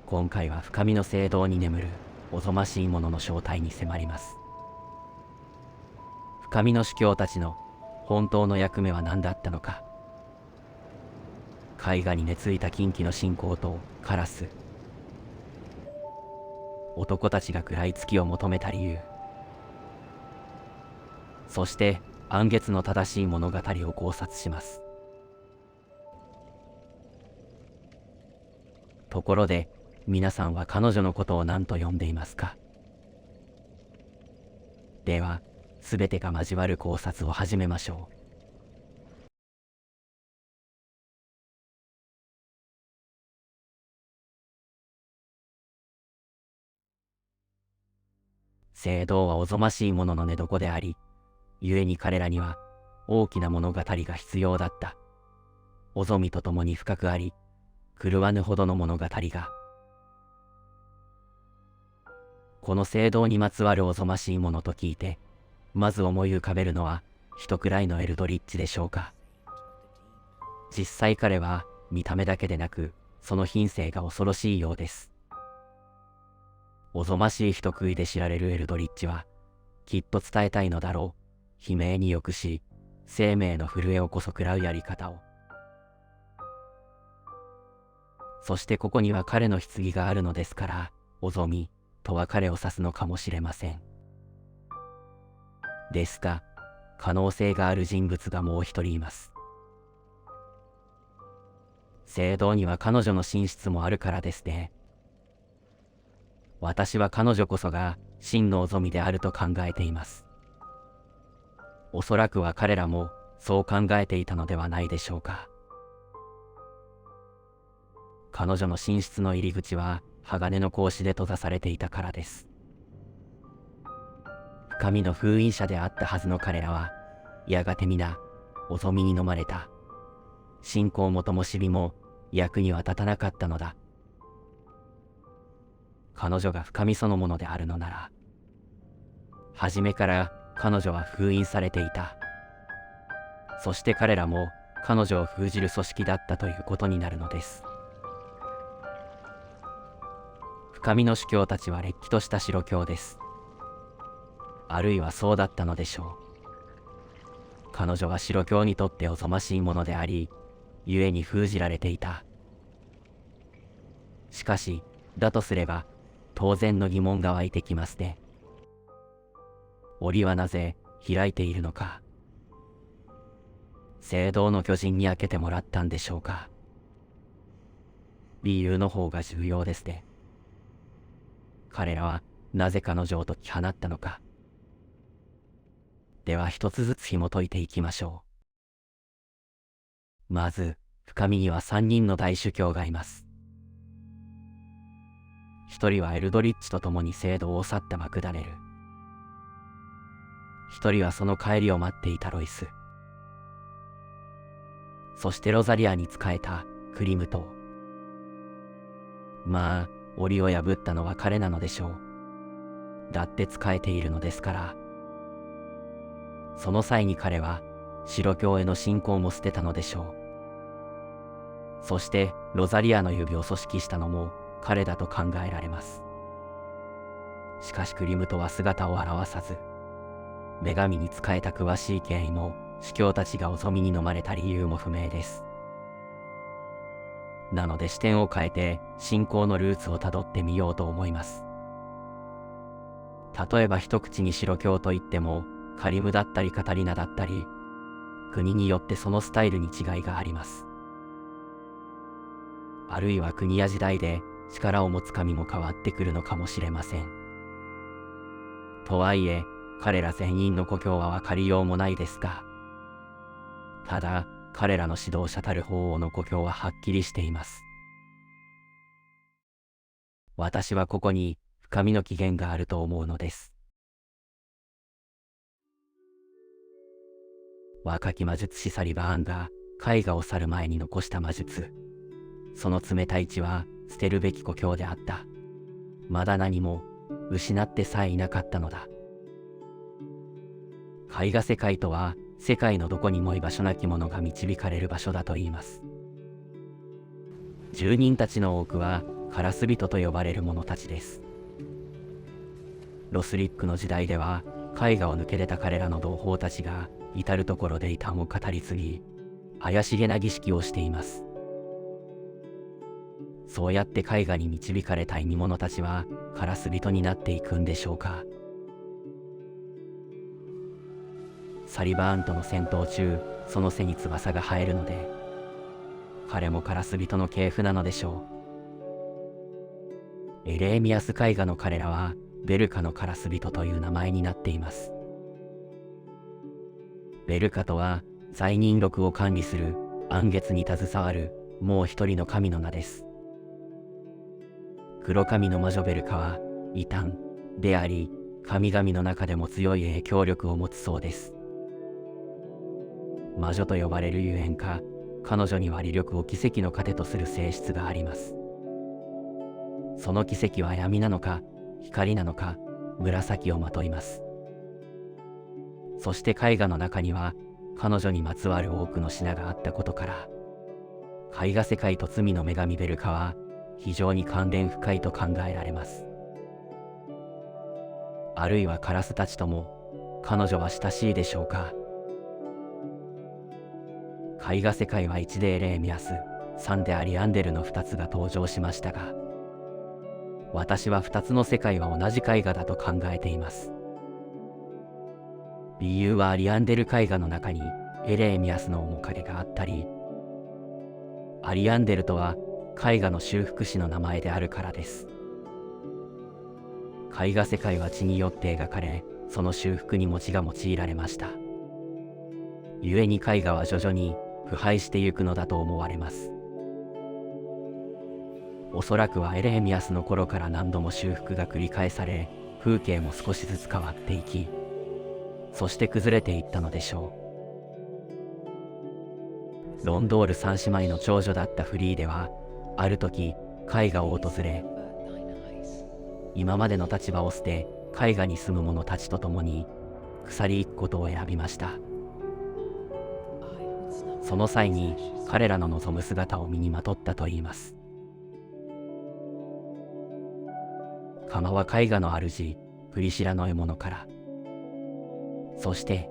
今回は深みの聖堂に眠るおぞましいものの正体に迫ります。深みの主教たちの本当の役目は何だったのか。絵画に根付いた禁忌の信仰とカラス、男たちが暗い月を求めた理由、そして暗月の正しい物語を考察します。ところで皆さんは彼女のことを何と呼んでいますか？では全てが交わる考察を始めましょう。聖堂はおぞましいものの寝床であり、故に彼らには大きな物語が必要だった。おぞみと共に深くあり、狂わぬほどの物語が。この聖堂にまつわるおぞましいものと聞いて、まず思い浮かべるのは人くらいのエルドリッチでしょうか。実際彼は見た目だけでなく、その品性が恐ろしいようです。おぞましい人食いで知られるエルドリッチは、きっと伝えたいのだろう。悲鳴によくし、生命の震えをこそ食らうやり方を。そしてここには彼の棺があるのですから、おぞみとは彼を指すのかもしれません。ですが、可能性がある人物がもう一人います。聖堂には彼女の寝室もあるからですね。私は彼女こそが真のおぞみであると考えています。おそらくは彼らもそう考えていたのではないでしょうか。彼女の寝室の入り口は鋼の格子で閉ざされていたからです。深みの封印者であったはずの彼らは、やがて皆、おぞみに飲まれた。信仰も灯火も役には立たなかったのだ。彼女が深みそのものであるのなら、初めから彼女は封印されていた。そして彼らも彼女を封じる組織だったということになるのです。深みの主教たちはれっきとした白教です。あるいはそうだったのでしょう。彼女は白教にとっておぞましいものであり、故に封じられていた。しかし、だとすれば、当然の疑問が湧いてきますね。檻はなぜ開いているのか。聖堂の巨人に開けてもらったんでしょうか。理由の方が重要ですね。彼らはなぜ彼女を解き放ったのか。では一つずつ紐解いていきましょう。まず、深みには3人の大主教がいます。一人はエルドリッチと共に聖堂を去ったマクダネル。一人はその帰りを待っていたロイス。そしてロザリアに仕えたクリムト。まあ、檻を破ったのは彼なのでしょう。だって仕えているのですから。その際に彼は白教への信仰も捨てたのでしょう。そしてロザリアの指を組織したのも彼だと考えられます。しかしクリムトは姿を現さず、女神に仕えた詳しい経緯も主教たちがおぞみに飲まれた理由も不明です。なので視点を変えて信仰のルーツをたどってみようと思います。例えば一口に白教といってもカリムだったりカタリナだったり、国によってそのスタイルに違いがあります。あるいは国や時代で力を持つ神も変わってくるのかもしれません。とはいえ彼ら全員の故郷は分かりようもないですが、ただ彼らの指導者たる法王の故郷ははっきりしています。私はここに深みの起源があると思うのです。若き魔術師サリバーンが絵画を去る前に残した魔術。その冷たい血は捨てるべき故郷であった。まだ何も失ってさえいなかったのだ。絵画世界とは世界のどこにも居場所なき者が導かれる場所だと言います。住人たちの多くはカラス人と呼ばれる者たちです。ロスリックの時代では、絵画を抜け出た彼らの同胞たちが至る所で異端を語り継ぎ、怪しげな儀式をしています。そうやって絵画に導かれた異者たちはカラス人になっていくんでしょうか。サリバーンとの戦闘中、その背に翼が生えるので、彼もカラス人の系譜なのでしょう。エレーミアス絵画の彼らはベルカのカラス人という名前になっています。ベルカとは罪人録を管理する暗月に携わるもう一人の神の名です。黒髪の魔女ベルカは異端であり、神々の中でも強い影響力を持つそうです。魔女と呼ばれるゆえんか、彼女には利力を奇跡の糧とする性質があります。その奇跡は闇なのか光なのか紫をまといます。そして絵画の中には彼女にまつわる多くの品があったことから、絵画世界と罪の女神ベルカは非常に関連深いと考えられます。あるいはカラスたちとも彼女は親しいでしょうか。絵画世界は1でエレーミアス、3でアリアンデルの2つが登場しましたが、私は2つの世界は同じ絵画だと考えています。理由はアリアンデル絵画の中にエレーミアスの面影があったり、アリアンデルとは絵画の修復師の名前であるからです。絵画世界は血によって描かれ、その修復に文字が用いられました。故に絵画は徐々に腐敗してゆくのだと思われます。おそらくはエレーミアスの頃から何度も修復が繰り返され、風景も少しずつ変わっていき、そして崩れていったのでしょう。ロンドール三姉妹の長女だったフリーデは、ある時絵画を訪れ、今までの立場を捨て絵画に住む者たちと共に腐りゆくことを選びました。その際に彼らの望む姿を身にまとったといいます。鎌は絵画の主プリシラの獲物から、そして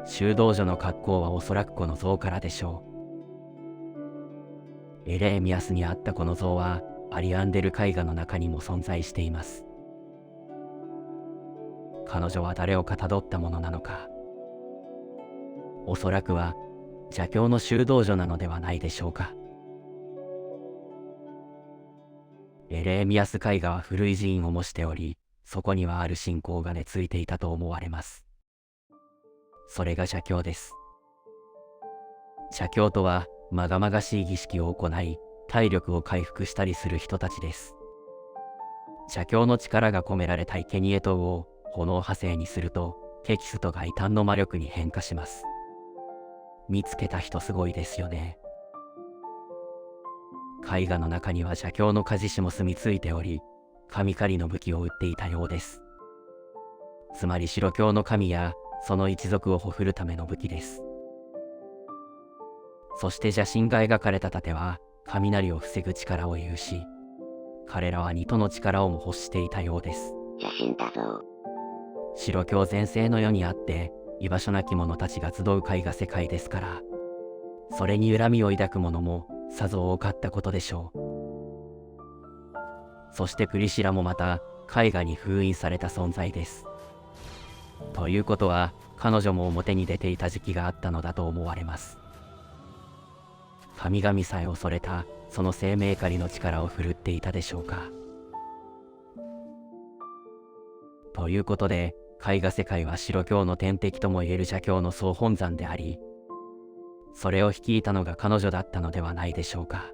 修道女の格好はおそらくこの像からでしょう。エレーミアスにあったこの像はアリアンデル絵画の中にも存在しています。彼女は誰をかたどったものなのか、おそらくは邪教の修道女なのではないでしょうか。エレーミアス絵画は古い寺院を模しており、そこにはある信仰が根付いていたと思われます。それが邪教です。邪教とはまがまがしい儀式を行い、体力を回復したりする人たちです。邪教の力が込められた生贄塔を炎派生にすると、テキストが異端の魔力に変化します。見つけた人すごいですよね。絵画の中には邪教の鍛冶師も住み着いており、神狩りの武器を売っていたようです。つまり白教の神やその一族をほふるための武器です。そして邪神が描かれた盾は雷を防ぐ力を有し、彼らは二との力をも欲していたようです。邪神だぞ。白教全盛の世にあって居場所なき者たちが集う絵画世界ですから、それに恨みを抱く者もさぞ多かったことでしょう。そしてプリシラもまた絵画に封印された存在です。ということは彼女も表に出ていた時期があったのだと思われます。神々さえ恐れたその生命狩りの力を振るっていたでしょうか。ということで絵画世界は白教の天敵ともいえる邪教の総本山であり、それを率いたのが彼女だったのではないでしょうか。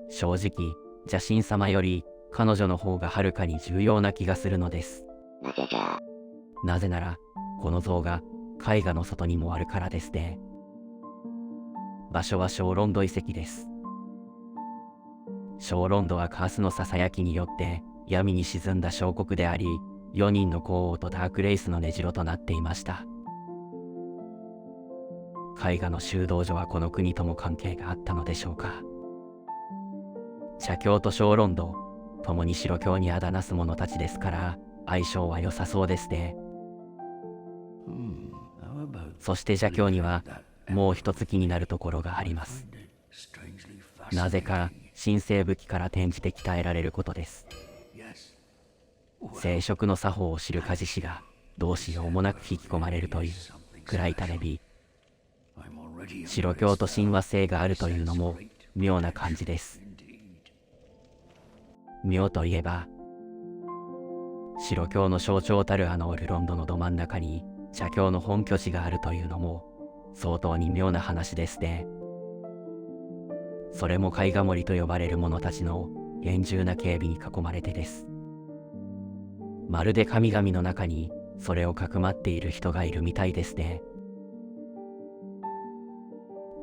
正直邪神様より彼女の方がはるかに重要な気がするのです。なぜじゃ。なぜならこの像が絵画の外にもあるからですね。場所は小ロンド遺跡です。小ロンドはカースのささやきによって闇に沈んだ小国であり、4人の皇王とダークレイスの根城となっていました。絵画の修道女はこの国とも関係があったのでしょうか。邪教と小ロンド、共に白教にあだなす者たちですから、相性は良さそうですね。そして邪教には、もう一つ気になるところがあります。なぜか、神聖武器から転じて鍛えられることです。聖職の作法を知る鍛冶師が、どうしようもなく引き込まれるという、暗い種火。白教と親和性があるというのも、妙な感じです。妙といえば、白教の象徴たるオルロンドのど真ん中に邪教の本拠地があるというのも相当に妙な話ですね。それも貝ヶ森と呼ばれる者たちの厳重な警備に囲まれてです。まるで神々の中にそれをかくまっている人がいるみたいですね。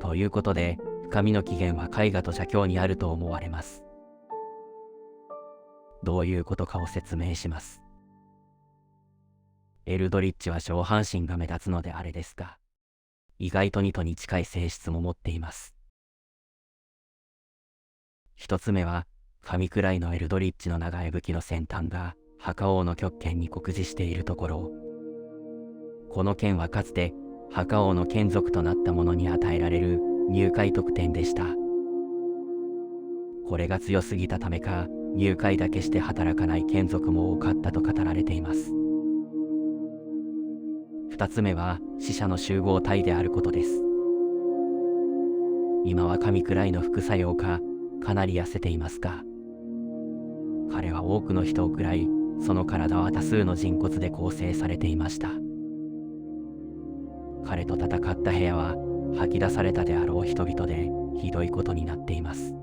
ということで、深みの起源は絵画と邪教にあると思われます。どういうことかを説明します。エルドリッチは上半身が目立つのであれですが、意外とニトに近い性質も持っています。一つ目は、神くらいのエルドリッチの長い武器の先端が墓王の極剣に酷似しているところ。この剣はかつて墓王の眷属となった者に与えられる入会特典でした。これが強すぎたためか、入会だけして働かない眷属も多かったと語られています。二つ目は死者の集合体であることです。今は神くらいの副作用か、かなり痩せていますが、彼は多くの人を喰らい、その体は多数の人骨で構成されていました。彼と戦った部屋は吐き出されたであろう人々でひどいことになっています。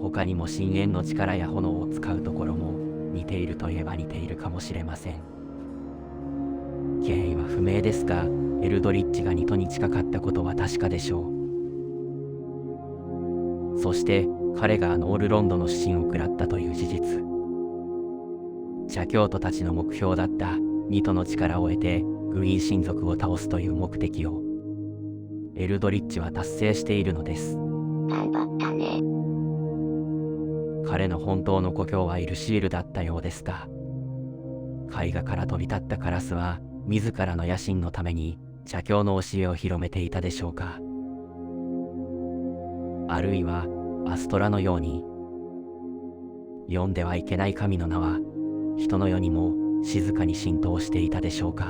他にも深淵の力や炎を使うところも似ているといえば似ているかもしれません。原因は不明ですが、エルドリッチがニトに近かったことは確かでしょう。そして彼がオールロンドの死神を食らったという事実。邪教徒たちの目標だったニトの力を得てグイーン親族を倒すという目的をエルドリッチは達成しているのです。頑張ったね。彼の本当の故郷はイルシールだったようですが、絵画から飛び立ったカラスは自らの野心のために邪教の教えを広めていたでしょうか。あるいはアストラのように、読んではいけない神の名は人の世にも静かに浸透していたでしょうか。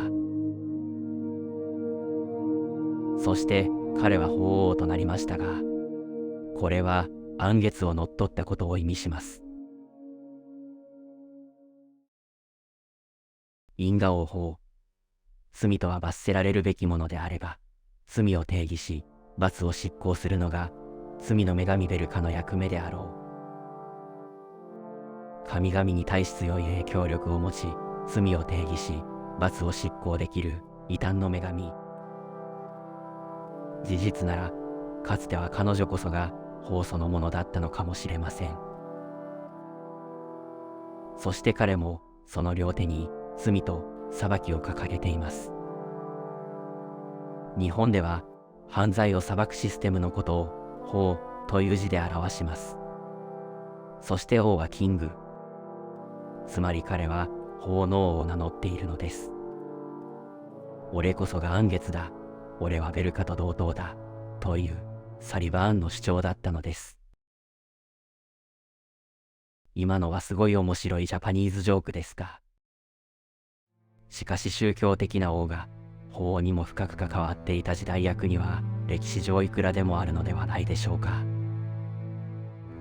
そして彼は法王となりましたが、これは暗月を乗っ取ったことを意味します。因果応報。罪とは罰せられるべきものであれば、罪を定義し、罰を執行するのが罪の女神ベルカの役目であろう。神々に対し強い影響力を持ち、罪を定義し、罰を執行できる異端の女神。事実なら、かつては彼女こそが法そのものだったのかもしれません。そして彼もその両手に罪と裁きを掲げています。日本では犯罪を裁くシステムのことを法という字で表します。そして王はキング。つまり彼は法の王を名乗っているのです。俺こそが暗月だ。俺はベルカと同等だ。というサリバーンの主張だったのです。今のはすごい面白いジャパニーズジョークですが、しかし宗教的な王が法にも深く関わっていた時代役には歴史上いくらでもあるのではないでしょうか。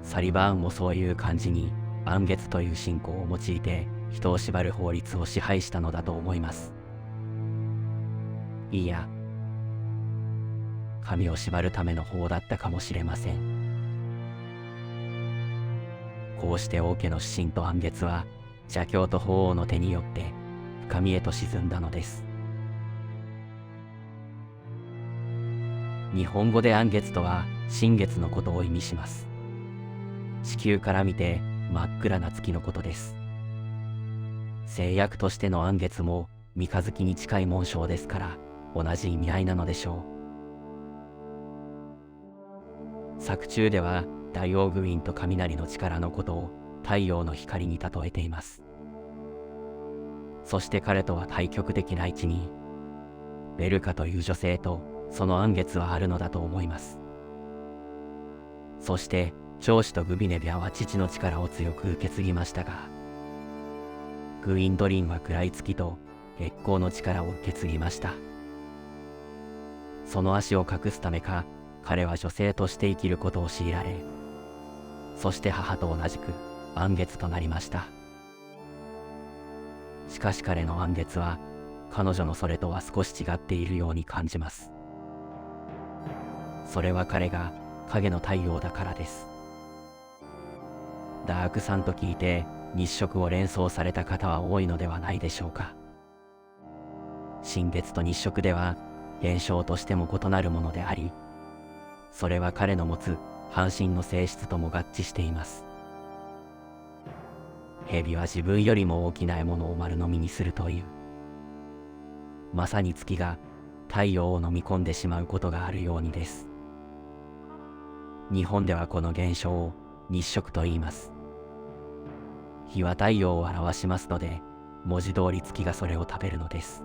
サリバーンもそういう感じに暗月という信仰を用いて人を縛る法律を支配したのだと思います。いや、神を縛るための法だったかもしれません。こうして王家の指針と暗月は邪教と法王の手によって深みへと沈んだのです。日本語で暗月とは新月のことを意味します。地球から見て真っ暗な月のことです。制約としての暗月も三日月に近い紋章ですから同じ意味合いなのでしょう。作中ではダイオウグウィンと雷の力のことを太陽の光に例えています。そして彼とは対極的な位置にベルカという女性とその暗月はあるのだと思います。そして長子とグビネビャは父の力を強く受け継ぎましたが、グウィンドリンは食らいつきと月光の力を受け継ぎました。その足を隠すためか、彼は女性として生きることを強いられ、そして母と同じく暗月となりました。しかし彼の暗月は彼女のそれとは少し違っているように感じます。それは彼が影の太陽だからです。ダークさんと聞いて日食を連想された方は多いのではないでしょうか。新月と日食では現象としても異なるものであり、それは彼の持つ半身の性質とも合致しています。蛇は自分よりも大きな獲物を丸飲みにするという、まさに月が太陽を飲み込んでしまうことがあるようにです。日本ではこの現象を日食と言います。日は太陽を表しますので、文字通り月がそれを食べるのです。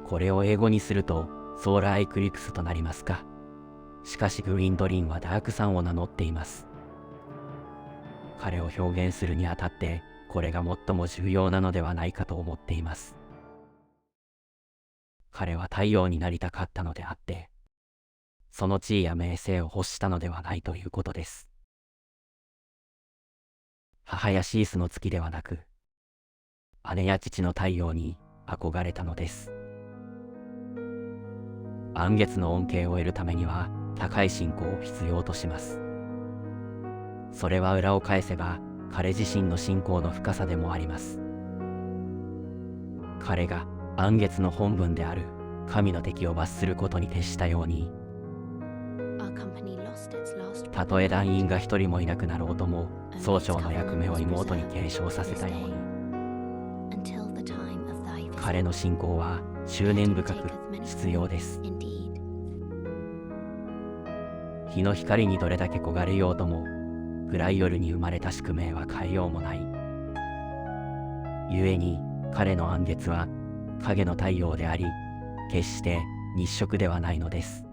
これを英語にするとソーラーエクリプスとなりますか。しかしグウィンドリンはダークサンを名乗っています。彼を表現するにあたってこれが最も重要なのではないかと思っています。彼は太陽になりたかったのであって、その地位や名声を欲したのではないということです。母やシースの月ではなく、姉や父の太陽に憧れたのです。暗月の恩恵を得るためには高い信仰を必要とします。それは裏を返せば彼自身の信仰の深さでもあります。彼が暗月の本分である神の敵を罰することに徹したように、たとえ団員が一人もいなくなろうとも総長の役目を妹に継承させたように、彼の信仰は執念深く必要です。日の光にどれだけ焦がれようとも暗い夜に生まれた宿命は変えようもない。故に彼の暗月は影の太陽であり、決して日食ではないのです。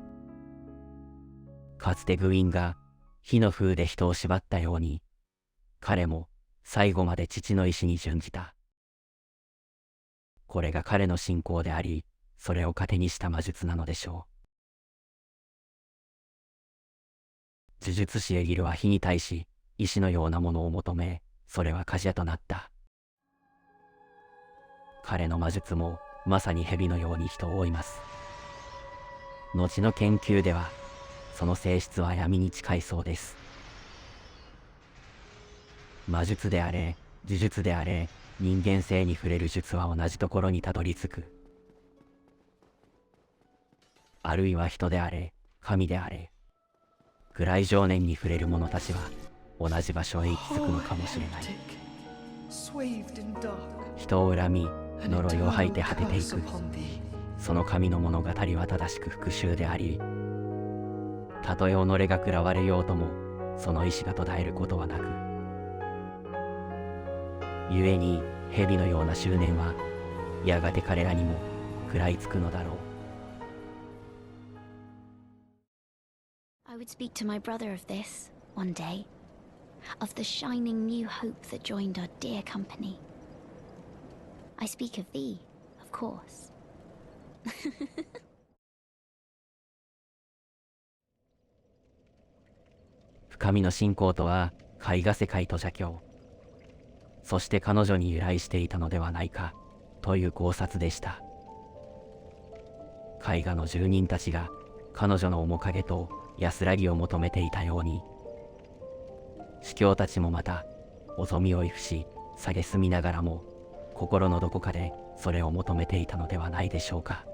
かつてグウィンが火の風で人を縛ったように、彼も最後まで父の意志に準じた。これが彼の信仰であり、それを糧にした魔術なのでしょう。呪術師エギルは火に対し石のようなものを求め、それは鍛冶となった。彼の魔術もまさに蛇のように人を追います。後の研究ではその性質は闇に近いそうです。魔術であれ呪術であれ、人間性に触れる術は同じところにたどり着く。あるいは人であれ神であれ、暗い情念に触れる者たちは同じ場所へ行き着くのかもしれない。人を恨み呪いを吐いて果てていく、その神の物語は正しく復讐であり、たとえ己が食らわれようともその意志が途絶えることはなく、故に蛇のような執念はやがて彼らにも食らいつくのだろう。I would speak to my brother of this, one day, of the shining new hope that joined our dear company. I speak of thee, of course. 深みの信仰とは絵画世界と邪教、そして彼女に由来していたのではないかという考察でした。絵画の住人たちが彼女の面影と安らぎを求めていたように、司教たちもまた望みをいふし蔑みながらも心のどこかでそれを求めていたのではないでしょうか。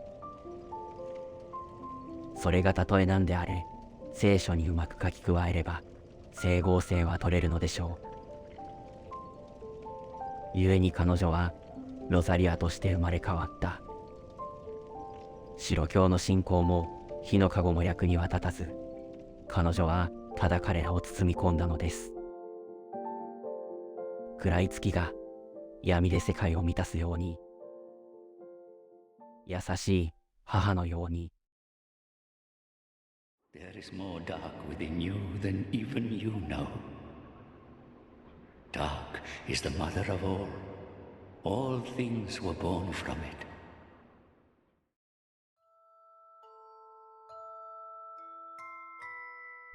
それがたとえ何であれ聖書にうまく書き加えれば整合性は取れるのでしょう。故に彼女はロザリアとして生まれ変わった。白教の信仰も火の籠も役には立たず、彼女はただ彼らを包み込んだのです。暗い月が闇で世界を満たすように、優しい母のように。 There is more dark within you than even you know. Dark is the mother of all. All things were born from it.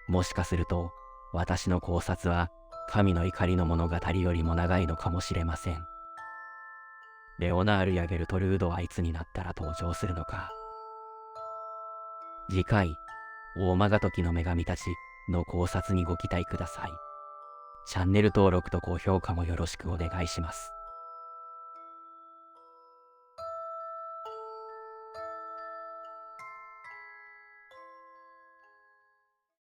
もしかすると私の考察は神の怒りの物語よりも長いのかもしれません。レオナールやゲルトルードはいつになったら登場するのか。次回、大魔が時の女神たちの考察にご期待ください。チャンネル登録と高評価もよろしくお願いします。